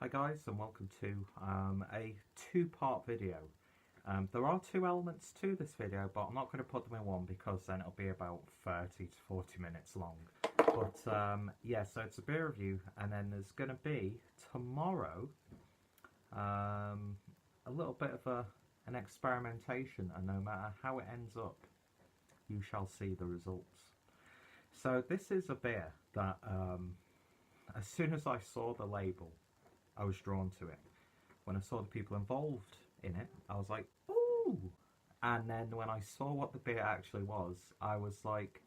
Hi guys, and welcome to a two-part video. There are two elements to this video, but I'm not going to put them in one because then it'll be about 30 to 40 minutes long. But yeah, so it's a beer review, and then there's going to be tomorrow a little bit of an experimentation, and no matter how it ends up, you shall see the results. So this is a beer that as soon as I saw the label, I was drawn to it. When I saw the people involved in it, I was like, ooh! And then when I saw what the beer actually was, I was like,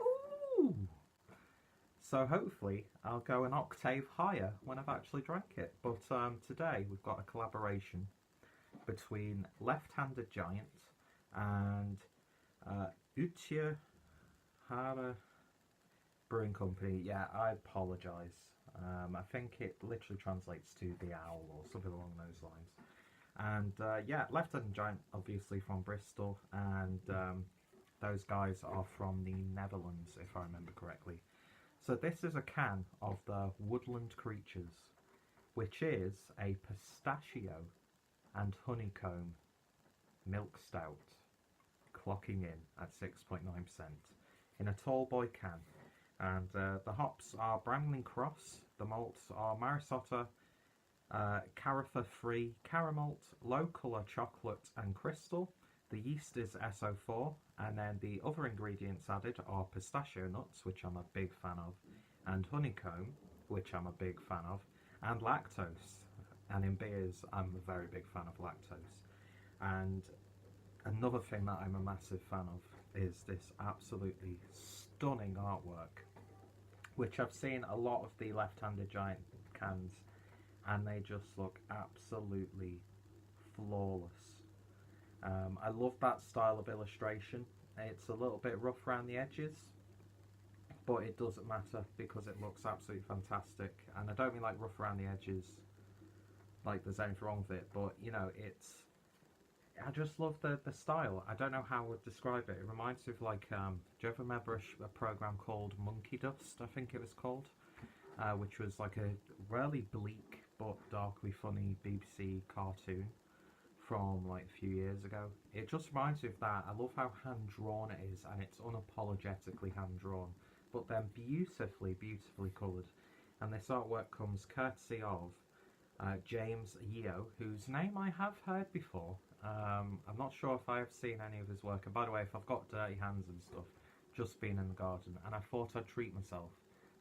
ooh! So hopefully I'll go an octave higher when I've actually drank it. But today we've got a collaboration between Left-Handed Giant and Uiltje Brewing Company. Yeah, I apologise. I think it literally translates to the owl or something along those lines. And yeah, Left-Handed Giant obviously from Bristol, and those guys are from the Netherlands, if I remember correctly. So this is a can of the Woodland Creatures, which is a pistachio and honeycomb milk stout, clocking in at 6.9% in a tall boy can. And the hops are Brangling Cross, the malts are Marisota, Carafa-free caramel, low colour chocolate and crystal. The yeast is SO4, and then the other ingredients added are pistachio nuts, which I'm a big fan of, and honeycomb, which I'm a big fan of, and lactose. And in beers, I'm a very big fan of lactose. And another thing that I'm a massive fan of is this absolutely stunning artwork, which I've seen a lot of the Left-Handed Giant cans, and they just look absolutely flawless. I love that style of illustration. It's a little bit rough around the edges, but it doesn't matter because it looks absolutely fantastic. And I don't mean like rough around the edges like there's anything wrong with it, but you know, I just love the style. I don't know how I would describe it. It reminds me of like, do you ever remember a program called Monkey Dust, I think it was called? Which was like a really bleak but darkly funny BBC cartoon from like a few years ago. It just reminds me of that. I love how hand-drawn it is, and it's unapologetically hand-drawn, but then beautifully coloured. And this artwork comes courtesy of James Yeo, whose name I have heard before. I'm not sure if I have seen any of his work. And by the way, if I've got dirty hands and stuff, just been in the garden, and I thought I'd treat myself.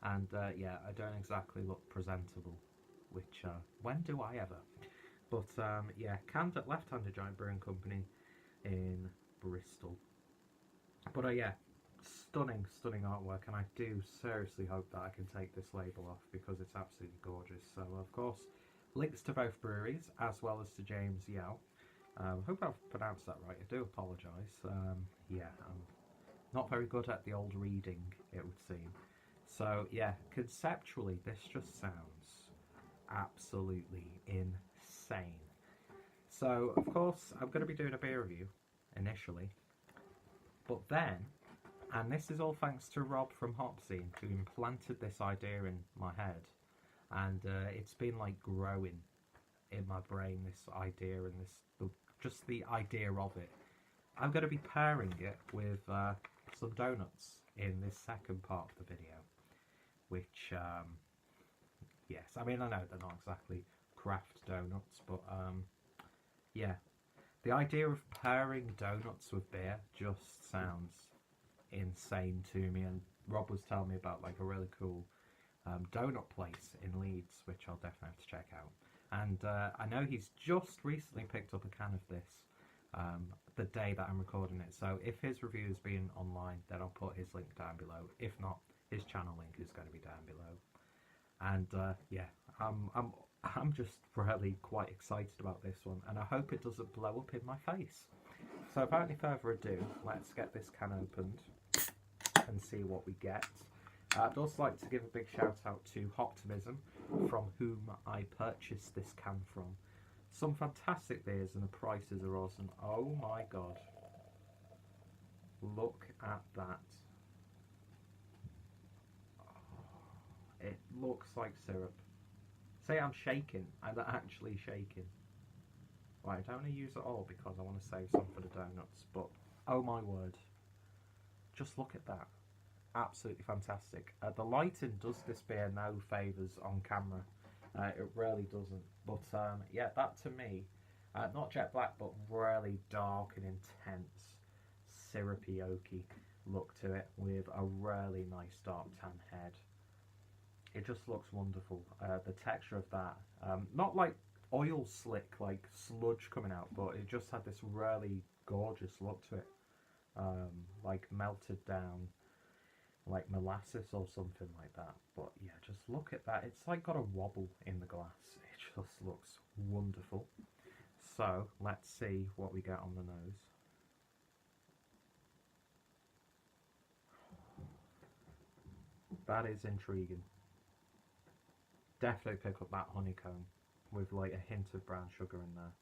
And yeah, I don't exactly look presentable, which when do I ever? But yeah, canned at Left-Handed Giant Brewing Company in Bristol. But yeah, stunning artwork, and I do seriously hope that I can take this label off because it's absolutely gorgeous. So of course, links to both breweries as well as to James Yeo. I hope I've pronounced that right. I do apologise. Yeah, I'm not very good at the old reading, it would seem. So yeah, conceptually this just sounds absolutely insane. So of course I'm going to be doing a beer review initially, but then, and this is all thanks to Rob from Hopscene, who implanted this idea in my head, and it's been like growing in my brain, this idea and just the idea of it. I'm going to be pairing it with some donuts in this second part of the video, which yes, I mean, I know they're not exactly craft donuts, but yeah, the idea of pairing donuts with beer just sounds insane to me. And Rob was telling me about like a really cool donut place in Leeds, which I'll definitely have to check out. And I know he's just recently picked up a can of this the day that I'm recording it. So if his review has been online, then I'll put his link down below. If not, his channel link is going to be down below. And yeah, I'm just really quite excited about this one, and I hope it doesn't blow up in my face. So without any further ado, let's get this can opened and see what we get. I'd also like to give a big shout out to Hoptimism, from whom I purchased this can from. Some fantastic beers, and the prices are awesome. Oh my god. Look at that. Oh, it looks like syrup. Say I'm shaking. I'm actually shaking. Right, I don't want to use it all because I want to save some for the donuts. But, oh my word. Just look at that. Absolutely fantastic. The lighting does this beer no favours on camera. It really doesn't. But yeah, that to me, not jet black, but really dark and intense, syrupy, oaky look to it with a really nice dark tan head. It just looks wonderful. The texture of that, not like oil slick, like sludge coming out, but it just had this really gorgeous look to it, like melted down, like molasses or something like that. But yeah, just look at that. It's like got a wobble in the glass. It just looks wonderful. So let's see what we get on the nose. That is intriguing. Definitely pick up that honeycomb with like a hint of brown sugar in there.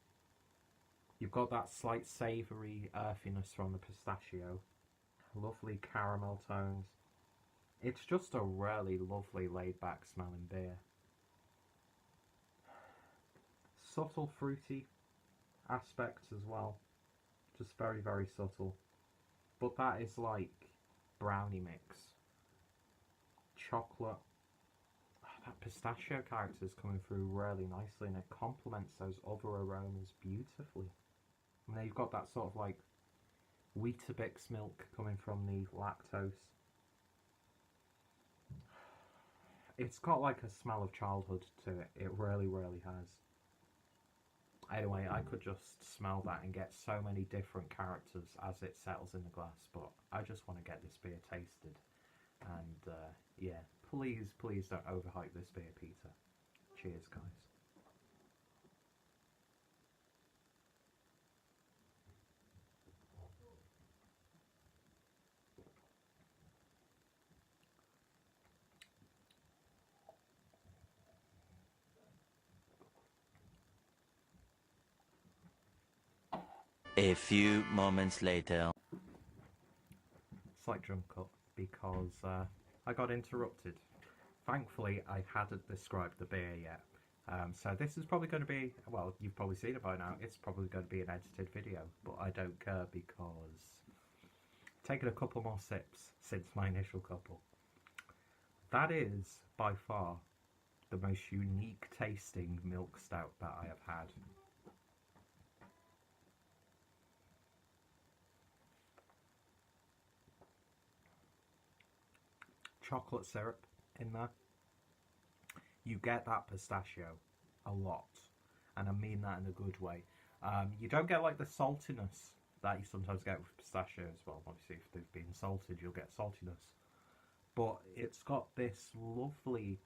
You've got that slight savoury earthiness from the pistachio. Lovely caramel tones. It's just a really lovely laid back smelling beer. Subtle fruity aspects as well. Just very, very subtle. But that is like brownie mix. Chocolate. That pistachio character is coming through really nicely and it complements those other aromas beautifully. And then you've got that sort of like Weetabix milk coming from the lactose. It's got like a smell of childhood to it. It really, really has. Anyway, I could just smell that and get so many different characters as it settles in the glass, but I just want to get this beer tasted. And yeah, please, please don't overhype this beer, Peter. Cheers, guys. A few moments later. Slight drum cut because I got interrupted. Thankfully, I hadn't described the beer yet. So this is probably going to be, well, you've probably seen it by now, it's probably going to be an edited video, but I don't care because I've taken a couple more sips since my initial couple. That is, by far, the most unique tasting milk stout that I have had. Chocolate syrup in there. You get that pistachio a lot, and I mean that in a good way. You don't get like the saltiness that you sometimes get with pistachios. Well, obviously if they've been salted you'll get saltiness, but it's got this lovely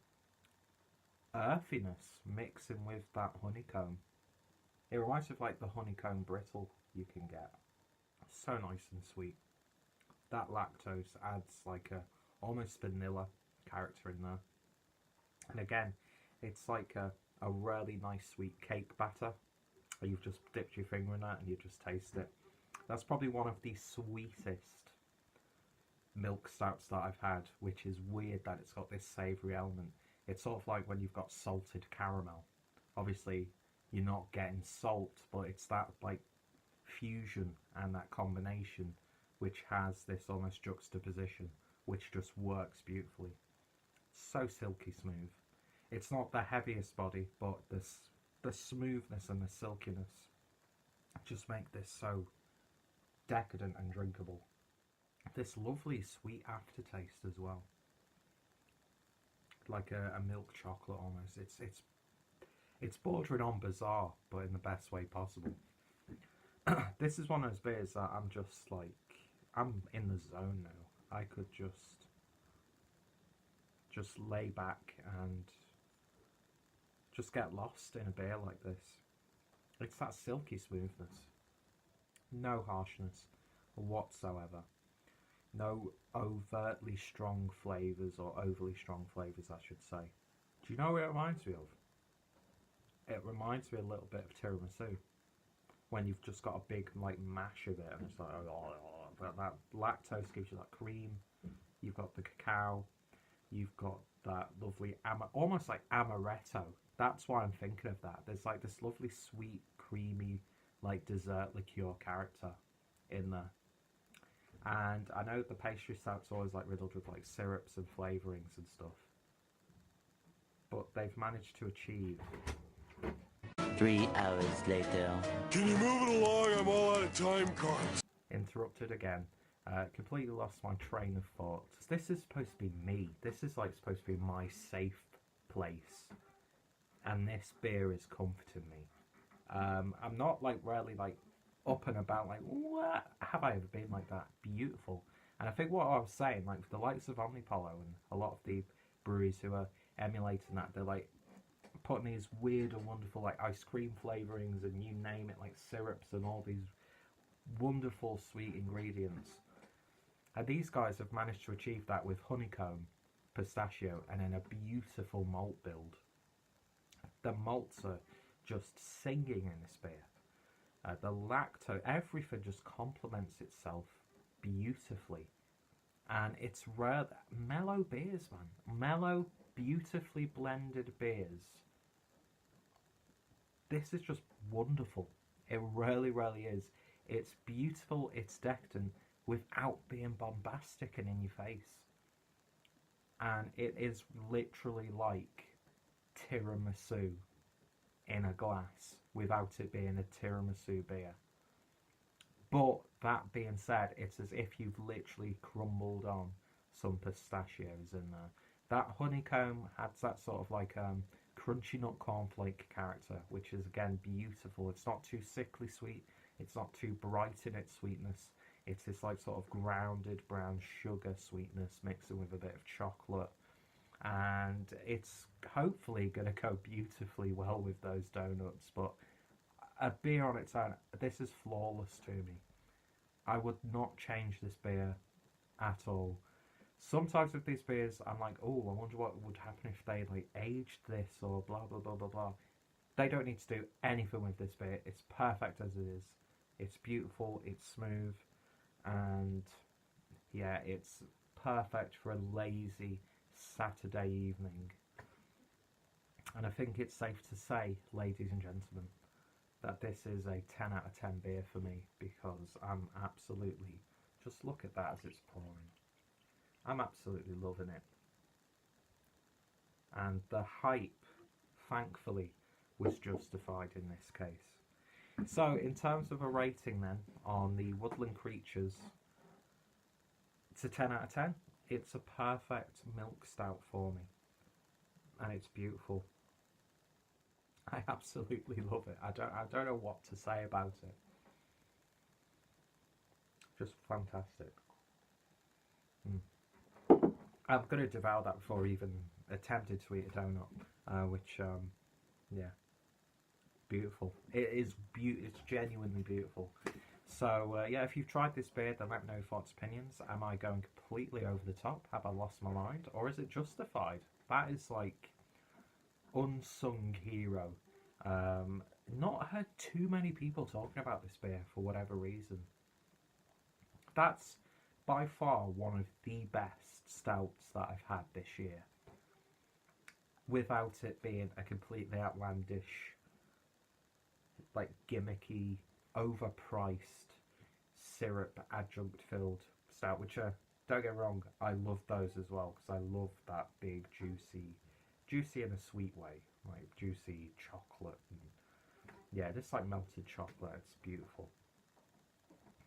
earthiness mixing with that honeycomb. It reminds me of like the honeycomb brittle you can get. So nice and sweet. That lactose adds like a almost vanilla character in there. And again, it's like a really nice sweet cake batter. You've just dipped your finger in that and you just taste it. That's probably one of the sweetest milk stouts that I've had, which is weird that it's got this savoury element. It's sort of like when you've got salted caramel. Obviously, you're not getting salt, but it's that like fusion and that combination which has this almost juxtaposition, which just works beautifully. So silky smooth. It's not the heaviest body, but the smoothness and the silkiness just make this so decadent and drinkable. This lovely sweet aftertaste as well, like a milk chocolate almost. It's bordering on bizarre, but in the best way possible. This is one of those beers that I'm just like, I'm in the zone now. I could just lay back and just get lost in a beer like this. It's that silky smoothness. No harshness whatsoever. No overtly strong flavours, or overly strong flavours I should say. Do you know what it reminds me of? It reminds me a little bit of tiramisu. When you've just got a big like mash of it and it's like, but that lactose gives you that cream. You've got the cacao. You've got that lovely, almost like amaretto That's why I'm thinking of that. There's like this lovely sweet, creamy, like dessert liqueur character in there. And I know the pastry stout's always like riddled with like syrups and flavourings and stuff. But they've managed to achieve. 3 hours later. Can you move it along? I'm all out of time cards. Interrupted again. Completely lost my train of thought. This is supposed to be me. This is like supposed to be my safe place. And this beer is comforting me. I'm not like really like up and about like, what have I ever been like that? Beautiful. And I think what I was saying, like for the likes of Omnipollo and a lot of the breweries who are emulating that, they're like putting these weird and wonderful like ice cream flavorings and you name it, like syrups and all these wonderful sweet ingredients. And these guys have managed to achieve that with honeycomb, pistachio, and then a beautiful malt build. The malts are just singing in this beer. The lactose, everything just complements itself beautifully. And it's rare, mellow beers, man. Mellow, beautifully blended beers. This is just wonderful. It really, really is. It's beautiful, it's decadent, without being bombastic and in your face. And it is literally like tiramisu in a glass without it being a tiramisu beer. But that being said, it's as if you've literally crumbled on some pistachios in there. That honeycomb has that sort of like crunchy nut cornflake character, which is again beautiful. It's not too sickly sweet, it's not too bright in its sweetness. It's this like sort of grounded brown sugar sweetness mixing with a bit of chocolate. And it's hopefully going to go beautifully well with those donuts. But a beer on its own, this is flawless to me. I would not change this beer at all. Sometimes with these beers, I'm like, oh, I wonder what would happen if they like aged this or blah, blah, blah, blah, blah. They don't need to do anything with this beer. It's perfect as it is. It's beautiful, it's smooth, and yeah, it's perfect for a lazy Saturday evening. And I think it's safe to say, ladies and gentlemen, that this is a 10 out of 10 beer for me, because I'm absolutely, just look at that as it's pouring. I'm absolutely loving it. And the hype, thankfully, was justified in this case. So, in terms of a rating then, on the Woodland Creatures, it's a 10 out of 10. It's a perfect milk stout for me. And it's beautiful. I absolutely love it. I don't know what to say about it. Just fantastic. I'm going to devour that before I even attempted to eat a donut, which, yeah, beautiful. It is it's genuinely beautiful. So, yeah, if you've tried this beer, then let me know your thoughts, opinions. Am I going completely over the top? Have I lost my mind? Or is it justified? That is, like, unsung hero. Not heard too many people talking about this beer for whatever reason. That's by far one of the best stouts that I've had this year, without it being a completely outlandish, like gimmicky, overpriced, syrup adjunct filled stout, which don't get me wrong, I love those as well, because I love that big juicy in a sweet way, like juicy chocolate, and yeah, just like melted chocolate. It's beautiful.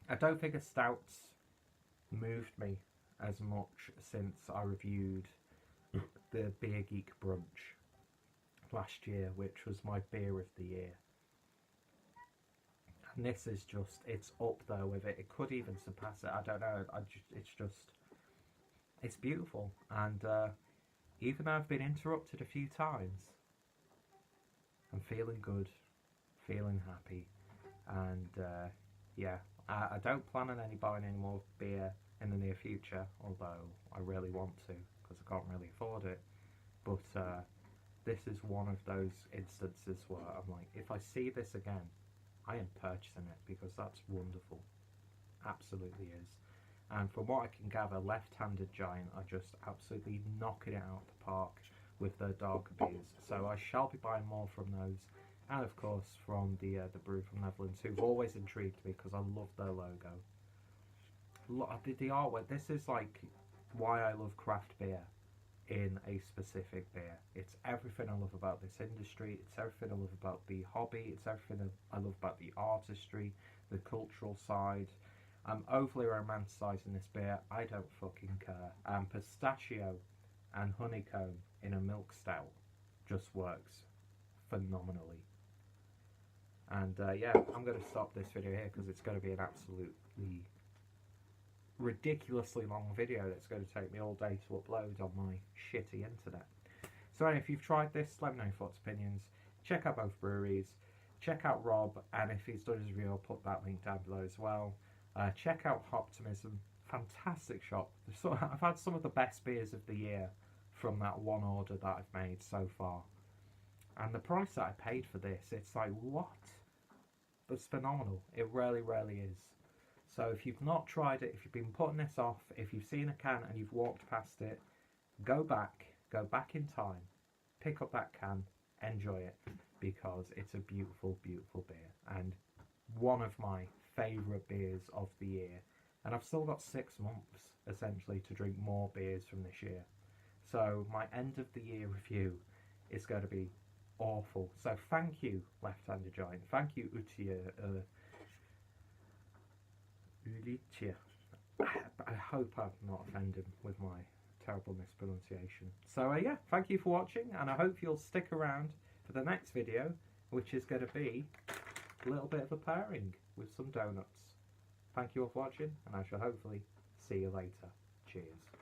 I don't think a stout's moved me as much since I reviewed the Beer Geek Brunch last year, which was my beer of the year. And this is just, it's up there with it. It could even surpass it. I don't know. It's beautiful. And even though I've been interrupted a few times, I'm feeling good, feeling happy, and yeah, I don't plan on buying any more beer in the near future, although I really want to, because I can't really afford it. But this is one of those instances where I'm like, if I see this again, I am purchasing it, because that's wonderful. Absolutely is. And from what I can gather, Left-Handed Giant are just absolutely knocking it out of the park with their darker beers. So I shall be buying more from those, and of course from the Brew from Netherlands, who've always intrigued me because I love their logo. The artwork. This is like why I love craft beer in a specific beer. It's everything I love about this industry. It's everything I love about the hobby. It's everything I love about the artistry, the cultural side. I'm overly romanticising this beer. I don't fucking care. And pistachio and honeycomb in a milk stout just works phenomenally. And yeah, I'm going to stop this video here because it's going to be an absolutely ridiculously long video that's going to take me all day to upload on my shitty internet. So anyway, if you've tried this, let me know your thoughts, opinions. Check out both breweries. Check out Rob, and if he's done his review, I'll put that link down below as well. Check out Optimism, fantastic shop. So I've had some of the best beers of the year from that one order that I've made so far. And the price that I paid for this, it's like, what? It's phenomenal. It really, really is. So if you've not tried it, if you've been putting this off, if you've seen a can and you've walked past it, go back in time, pick up that can, enjoy it, because it's a beautiful, beautiful beer, and one of my favourite beers of the year. And I've still got 6 months, essentially, to drink more beers from this year. So my end of the year review is going to be awful. So thank you, Left-Handed Giant. Thank you, Uiltje. I hope I've not offended with my terrible mispronunciation. So yeah, thank you for watching, and I hope you'll stick around for the next video, which is going to be a little bit of a pairing with some donuts. Thank you all for watching, and I shall hopefully see you later. Cheers.